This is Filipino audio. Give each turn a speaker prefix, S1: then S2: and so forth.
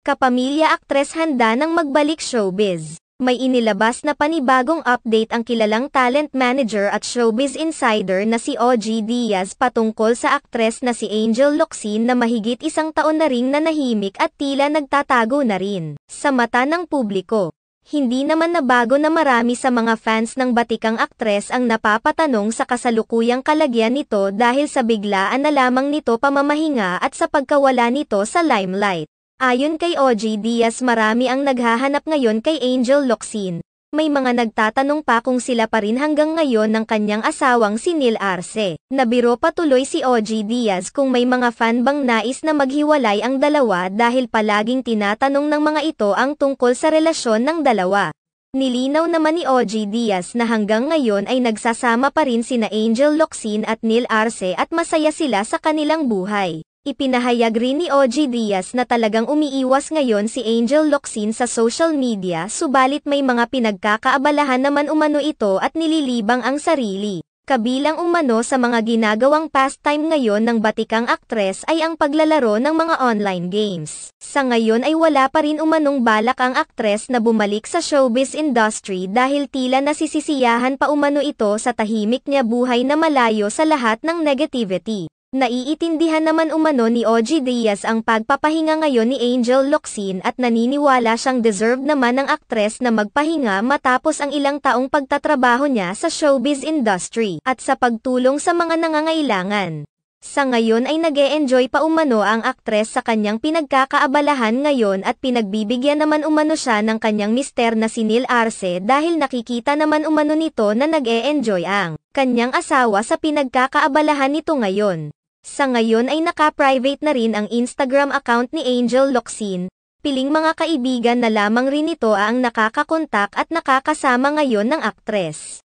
S1: Kapamilya aktres handa ng magbalik showbiz. May inilabas na panibagong update ang kilalang talent manager at showbiz insider na si OG Diaz patungkol sa aktres na si Angel Locsin na mahigit isang taon na ring nanahimik at tila nagtatago na rin sa mata ng publiko. Hindi naman nabago na marami sa mga fans ng batikang aktres ang napapatanong sa kasalukuyang kalagyan nito dahil sa biglaan na lamang nito pamamahinga at sa pagkawala nito sa limelight. Ayon kay OG Diaz, marami ang naghahanap ngayon kay Angel Locsin. May mga nagtatanong pa kung sila pa rin hanggang ngayon ng kanyang asawang si Neil Arce. Nabiro patuloy si OG Diaz kung may mga fan bang nais na maghiwalay ang dalawa dahil palaging tinatanong ng mga ito ang tungkol sa relasyon ng dalawa. Nilinaw naman ni OG Diaz na hanggang ngayon ay nagsasama pa rin sina Angel Locsin at Neil Arce at masaya sila sa kanilang buhay. Ipinahayag rin ni OG Diaz na talagang umiiwas ngayon si Angel Locsin sa social media, subalit may mga pinagkakaabalahan naman umano ito at nililibang ang sarili. Kabilang umano sa mga ginagawang pastime ngayon ng batikang aktres ay ang paglalaro ng mga online games. Sa ngayon ay wala pa rin umanong balak ang aktres na bumalik sa showbiz industry dahil tila nasisisiyahan pa umano ito sa tahimik niya buhay na malayo sa lahat ng negativity. Naiintindihan naman umano ni OG Diaz ang pagpapahinga ngayon ni Angel Locsin at naniniwala siyang deserve naman ng aktres na magpahinga matapos ang ilang taong pagtatrabaho niya sa showbiz industry at sa pagtulong sa mga nangangailangan. Sa ngayon ay nag-e-enjoy pa umano ang aktres sa kanyang pinagkakaabalahan ngayon at pinagbibigyan naman umano siya ng kanyang mister na si Neil Arce dahil nakikita naman umano nito na nag-e-enjoy ang kanyang asawa sa pinagkakaabalahan nito ngayon. Sa ngayon ay naka-private na rin ang Instagram account ni Angel Locsin. Piling mga kaibigan na lamang rin ito ang nakakakontak at nakakasama ngayon ng aktres.